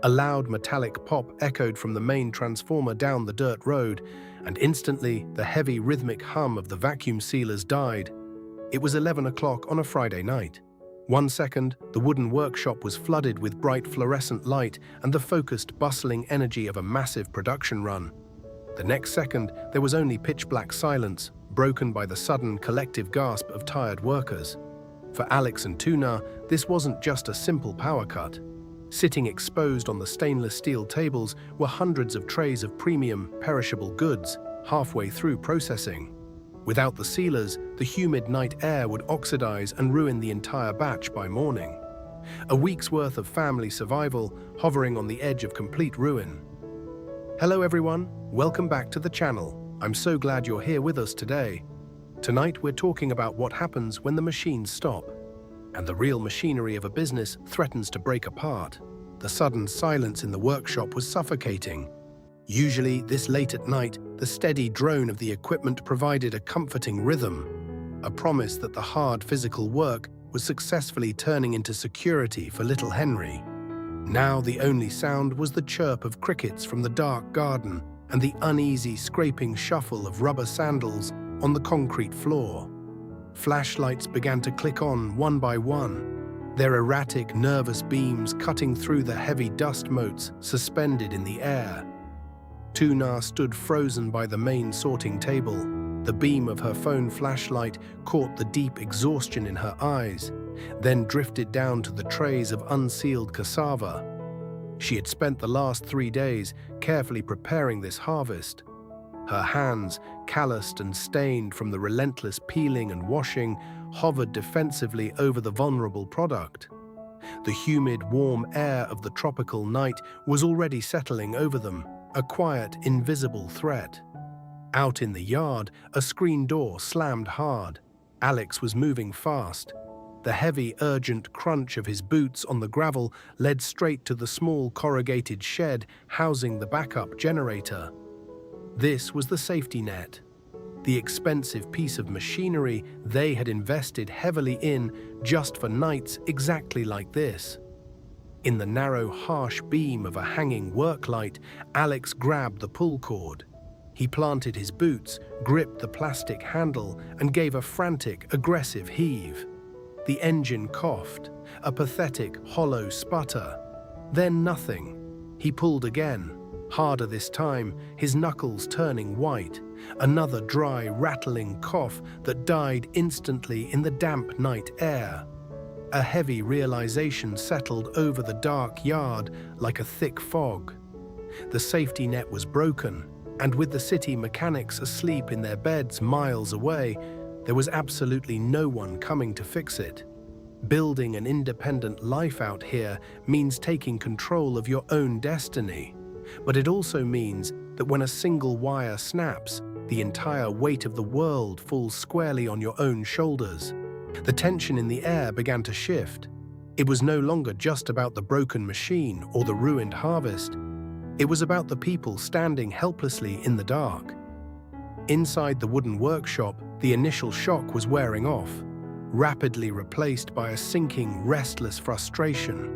A loud metallic pop echoed from the main transformer down the dirt road, and instantly the heavy rhythmic hum of the vacuum sealers died. It was 11 o'clock on a Friday night. 1 second, the wooden workshop was flooded with bright fluorescent light and the focused, bustling energy of a massive production run. The next second, there was only pitch-black silence, broken by the sudden collective gasp of tired workers. For Alex and Tuna, this wasn't just a simple power cut. Sitting exposed on the stainless steel tables were hundreds of trays of premium, perishable goods, halfway through processing. Without the sealers, the humid night air would oxidize and ruin the entire batch by morning. A week's worth of family survival, hovering on the edge of complete ruin. Hello everyone, welcome back to the channel. I'm so glad you're here with us today. Tonight we're talking about what happens when the machines stop, and the real machinery of a business threatens to break apart. The sudden silence in the workshop was suffocating. Usually, this late at night, the steady drone of the equipment provided a comforting rhythm, a promise that the hard physical work was successfully turning into security for little Henry. Now the only sound was the chirp of crickets from the dark garden and the uneasy scraping shuffle of rubber sandals on the concrete floor. Flashlights began to click on one by one, their erratic, nervous beams cutting through the heavy dust motes suspended in the air. Tuna stood frozen by the main sorting table. The beam of her phone flashlight caught the deep exhaustion in her eyes, then drifted down to the trays of unsealed cassava. She had spent the last 3 days carefully preparing this harvest. Her hands, calloused and stained from the relentless peeling and washing, hovered defensively over the vulnerable product. The humid, warm air of the tropical night was already settling over them, a quiet, invisible threat. Out in the yard, a screen door slammed hard. Alex was moving fast. The heavy, urgent crunch of his boots on the gravel led straight to the small corrugated shed housing the backup generator. This was the safety net, the expensive piece of machinery they had invested heavily in just for nights exactly like this. In the narrow, harsh beam of a hanging work light, Alex grabbed the pull cord. He planted his boots, gripped the plastic handle, and gave a frantic, aggressive heave. The engine coughed, a pathetic, hollow sputter. Then nothing. He pulled again. Harder this time, his knuckles turning white, another dry, rattling cough that died instantly in the damp night air. A heavy realization settled over the dark yard like a thick fog. The safety net was broken, and with the city mechanics asleep in their beds miles away, there was absolutely no one coming to fix it. Building an independent life out here means taking control of your own destiny. But it also means that when a single wire snaps, the entire weight of the world falls squarely on your own shoulders. The tension in the air began to shift. It was no longer just about the broken machine or the ruined harvest. It was about the people standing helplessly in the dark. Inside the wooden workshop, the initial shock was wearing off, rapidly replaced by a sinking, restless frustration.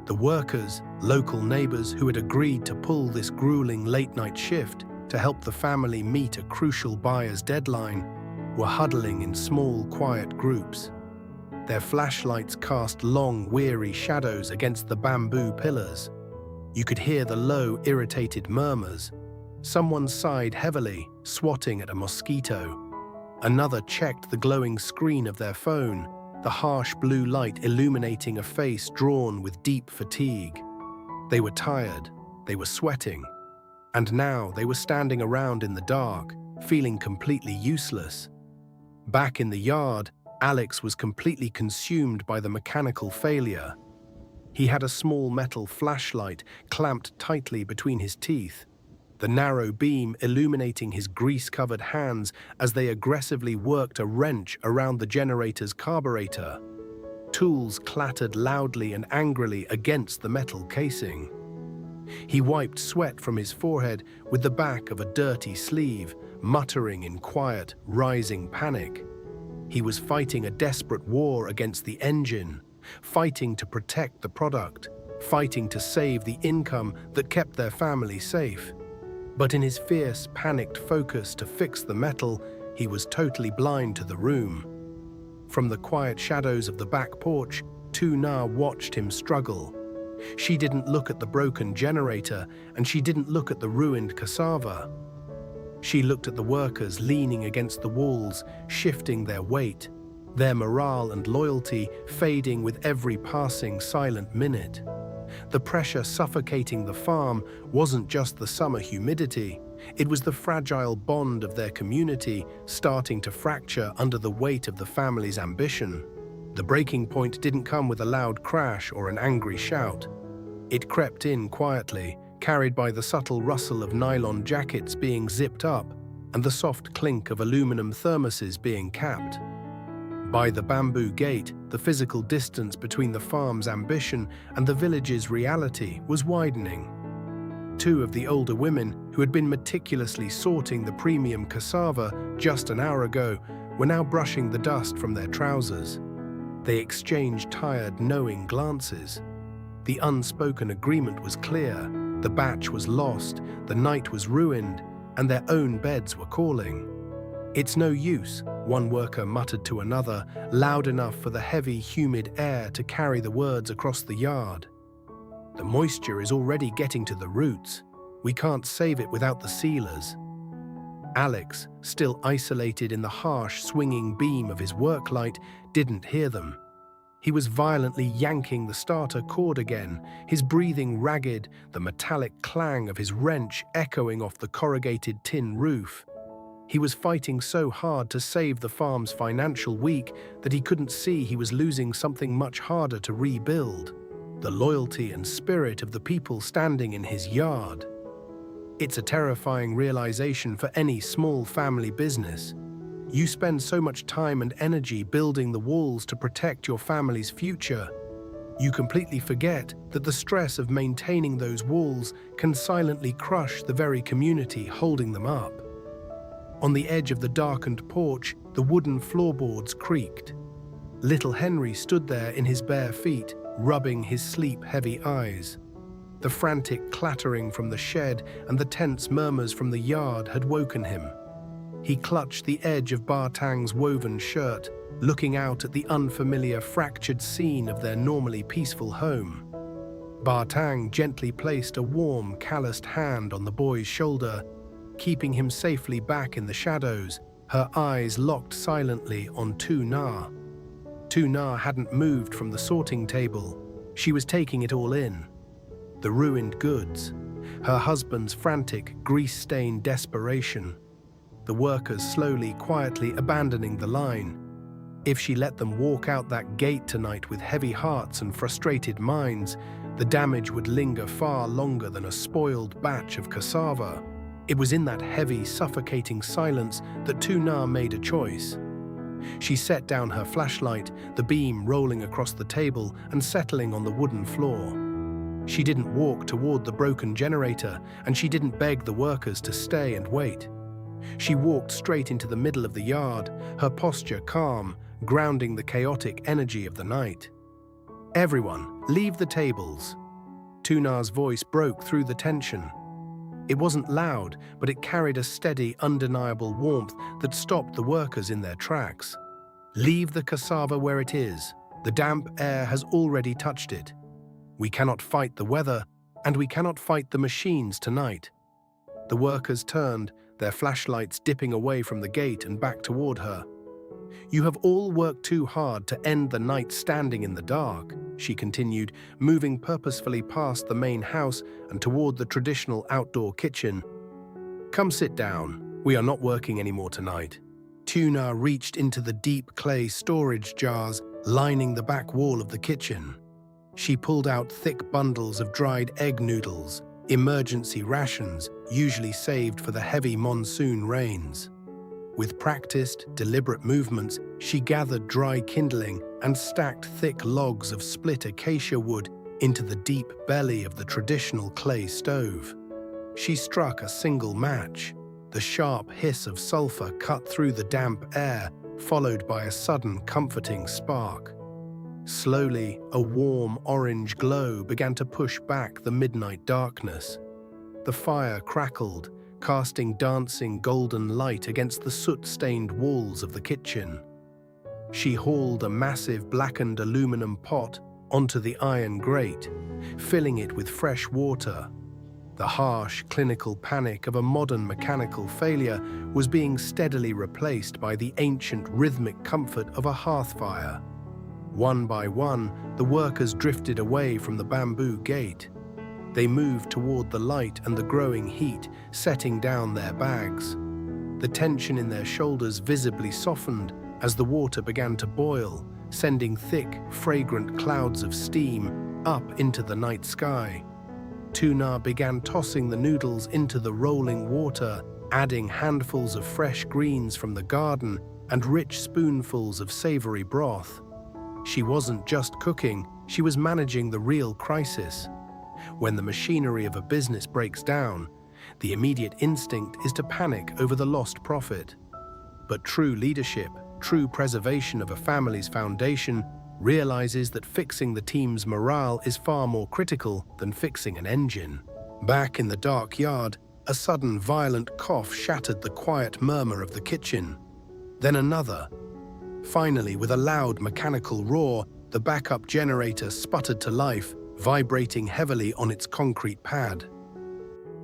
The workers, local neighbors who had agreed to pull this grueling late-night shift to help the family meet a crucial buyer's deadline, were huddling in small, quiet groups. Their flashlights cast long, weary shadows against the bamboo pillars. You could hear the low, irritated murmurs. Someone sighed heavily, swatting at a mosquito. Another checked the glowing screen of their phone, the harsh blue light illuminating a face drawn with deep fatigue. They were tired, they were sweating, and now they were standing around in the dark, feeling completely useless. Back in the yard, Alex was completely consumed by the mechanical failure. He had a small metal flashlight clamped tightly between his teeth, the narrow beam illuminating his grease-covered hands as they aggressively worked a wrench around the generator's carburetor. Tools clattered loudly and angrily against the metal casing. He wiped sweat from his forehead with the back of a dirty sleeve, muttering in quiet, rising panic. He was fighting a desperate war against the engine, fighting to protect the product, fighting to save the income that kept their family safe. But in his fierce, panicked focus to fix the metal, he was totally blind to the room. From the quiet shadows of the back porch, Tu Na watched him struggle. She didn't look at the broken generator, and she didn't look at the ruined cassava. She looked at the workers leaning against the walls, shifting their weight, their morale and loyalty fading with every passing silent minute. The pressure suffocating the farm wasn't just the summer humidity, it was the fragile bond of their community starting to fracture under the weight of the family's ambition. The breaking point didn't come with a loud crash or an angry shout. It crept in quietly, carried by the subtle rustle of nylon jackets being zipped up and the soft clink of aluminum thermoses being capped. By the bamboo gate, the physical distance between the farm's ambition and the village's reality was widening. Two of the older women, who had been meticulously sorting the premium cassava just an hour ago, were now brushing the dust from their trousers. They exchanged tired, knowing glances. The unspoken agreement was clear. The batch was lost, the night was ruined, and their own beds were calling. "It's no use," one worker muttered to another, loud enough for the heavy, humid air to carry the words across the yard. "The moisture is already getting to the roots. We can't save it without the sealers." Alex, still isolated in the harsh, swinging beam of his work light, didn't hear them. He was violently yanking the starter cord again, his breathing ragged, the metallic clang of his wrench echoing off the corrugated tin roof. He was fighting so hard to save the farm's financial week that he couldn't see he was losing something much harder to rebuild: the loyalty and spirit of the people standing in his yard. It's a terrifying realization for any small family business. You spend so much time and energy building the walls to protect your family's future. You completely forget that the stress of maintaining those walls can silently crush the very community holding them up. On the edge of the darkened porch, the wooden floorboards creaked. Little Henry stood there in his bare feet, rubbing his sleep-heavy eyes. The frantic clattering from the shed and the tense murmurs from the yard had woken him. He clutched the edge of Bartang's woven shirt, looking out at the unfamiliar, fractured scene of their normally peaceful home. Bartang gently placed a warm, calloused hand on the boy's shoulder, keeping him safely back in the shadows, her eyes locked silently on Tu Na. Tu Na hadn't moved from the sorting table. She was taking it all in. The ruined goods, her husband's frantic, grease-stained desperation, the workers slowly, quietly abandoning the line. If she let them walk out that gate tonight with heavy hearts and frustrated minds, the damage would linger far longer than a spoiled batch of cassava. It was in that heavy, suffocating silence that Tu Na made a choice. She set down her flashlight, the beam rolling across the table and settling on the wooden floor. She didn't walk toward the broken generator, and she didn't beg the workers to stay and wait. She walked straight into the middle of the yard, her posture calm, grounding the chaotic energy of the night. "Everyone, leave the tables." Tu Na's voice broke through the tension. It wasn't loud, but it carried a steady, undeniable warmth that stopped the workers in their tracks. "Leave the cassava where it is. The damp air has already touched it. We cannot fight the weather, and we cannot fight the machines tonight." The workers turned, their flashlights dipping away from the gate and back toward her. "You have all worked too hard to end the night standing in the dark," she continued, moving purposefully past the main house and toward the traditional outdoor kitchen. "Come sit down. We are not working anymore tonight." Tu Na reached into the deep clay storage jars lining the back wall of the kitchen. She pulled out thick bundles of dried egg noodles, emergency rations usually saved for the heavy monsoon rains. With practiced, deliberate movements, she gathered dry kindling and stacked thick logs of split acacia wood into the deep belly of the traditional clay stove. She struck a single match. The sharp hiss of sulfur cut through the damp air, followed by a sudden, comforting spark. Slowly, a warm orange glow began to push back the midnight darkness. The fire crackled, casting dancing golden light against the soot-stained walls of the kitchen. She hauled a massive blackened aluminum pot onto the iron grate, filling it with fresh water. The harsh, clinical panic of a modern mechanical failure was being steadily replaced by the ancient rhythmic comfort of a hearth fire. One by one, the workers drifted away from the bamboo gate. They moved toward the light and the growing heat, setting down their bags. The tension in their shoulders visibly softened as the water began to boil, sending thick, fragrant clouds of steam up into the night sky. Tu Na began tossing the noodles into the rolling water, adding handfuls of fresh greens from the garden and rich spoonfuls of savory broth. She wasn't just cooking, she was managing the real crisis. When the machinery of a business breaks down, the immediate instinct is to panic over the lost profit. But true leadership, true preservation of a family's foundation, realizes that fixing the team's morale is far more critical than fixing an engine. Back in the dark yard, a sudden violent cough shattered the quiet murmur of the kitchen. Then another. Finally, with a loud mechanical roar, the backup generator sputtered to life, vibrating heavily on its concrete pad.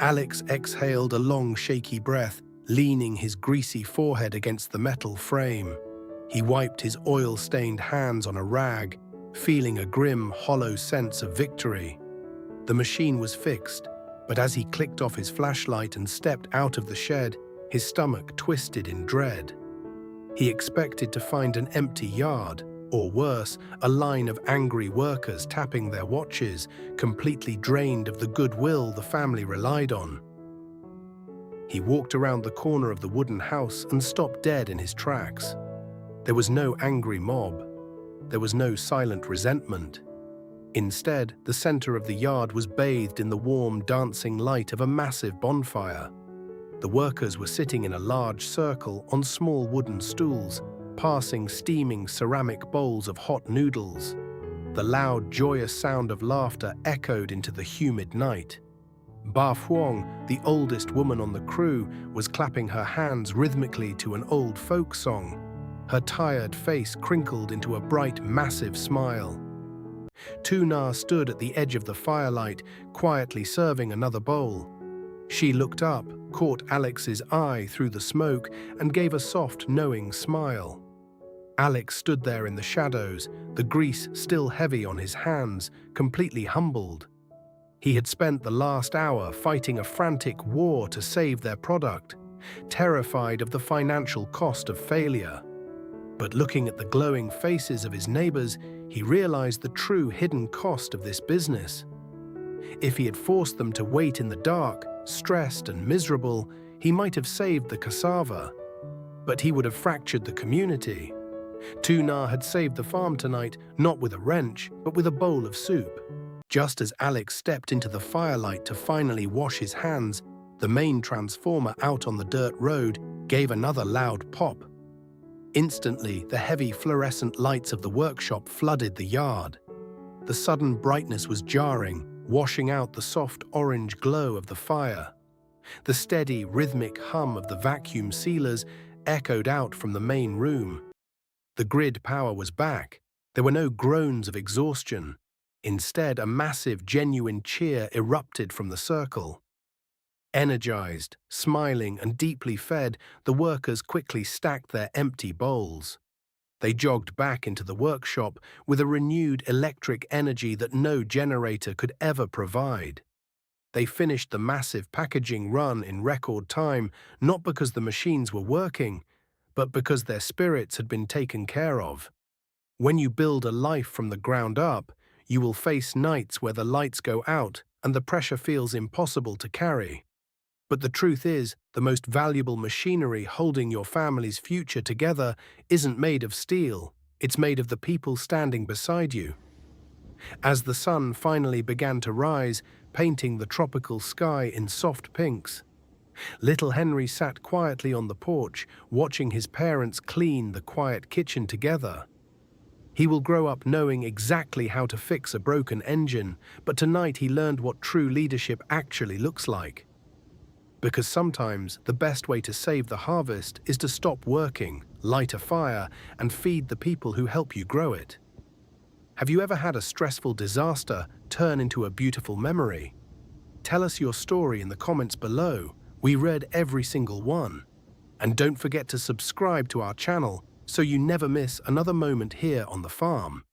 Alex exhaled a long, shaky breath, leaning his greasy forehead against the metal frame. He wiped his oil-stained hands on a rag, feeling a grim, hollow sense of victory. The machine was fixed, but as he clicked off his flashlight and stepped out of the shed, his stomach twisted in dread. He expected to find an empty yard, or worse, a line of angry workers tapping their watches, completely drained of the goodwill the family relied on. He walked around the corner of the wooden house and stopped dead in his tracks. There was no angry mob. There was no silent resentment. Instead, the center of the yard was bathed in the warm, dancing light of a massive bonfire. The workers were sitting in a large circle on small wooden stools, passing steaming ceramic bowls of hot noodles. The loud, joyous sound of laughter echoed into the humid night. Ba Huang, the oldest woman on the crew, was clapping her hands rhythmically to an old folk song. Her tired face crinkled into a bright, massive smile. Tu Na stood at the edge of the firelight, quietly serving another bowl. She looked up, caught Alex's eye through the smoke, and gave a soft, knowing smile. Alex stood there in the shadows, the grease still heavy on his hands, completely humbled. He had spent the last hour fighting a frantic war to save their product, terrified of the financial cost of failure. But looking at the glowing faces of his neighbors, he realized the true hidden cost of this business. If he had forced them to wait in the dark, stressed and miserable, he might have saved the cassava. But he would have fractured the community. Tu Na had saved the farm tonight, not with a wrench, but with a bowl of soup. Just as Alex stepped into the firelight to finally wash his hands, the main transformer out on the dirt road gave another loud pop. Instantly, the heavy fluorescent lights of the workshop flooded the yard. The sudden brightness was jarring, washing out the soft orange glow of the fire. The steady, rhythmic hum of the vacuum sealers echoed out from the main room. The grid power was back. There were no groans of exhaustion. Instead, a massive, genuine cheer erupted from the circle. Energized, smiling, and deeply fed, the workers quickly stacked their empty bowls. They jogged back into the workshop with a renewed electric energy that no generator could ever provide. They finished the massive packaging run in record time, not because the machines were working, but because their spirits had been taken care of. When you build a life from the ground up, you will face nights where the lights go out and the pressure feels impossible to carry. But the truth is, the most valuable machinery holding your family's future together isn't made of steel, it's made of the people standing beside you. As the sun finally began to rise, painting the tropical sky in soft pinks, little Henry sat quietly on the porch, watching his parents clean the quiet kitchen together. He will grow up knowing exactly how to fix a broken engine, but tonight he learned what true leadership actually looks like. Because sometimes the best way to save the harvest is to stop working, light a fire, and feed the people who help you grow it. Have you ever had a stressful disaster turn into a beautiful memory? Tell us your story in the comments below. We read every single one. And don't forget to subscribe to our channel so you never miss another moment here on the farm.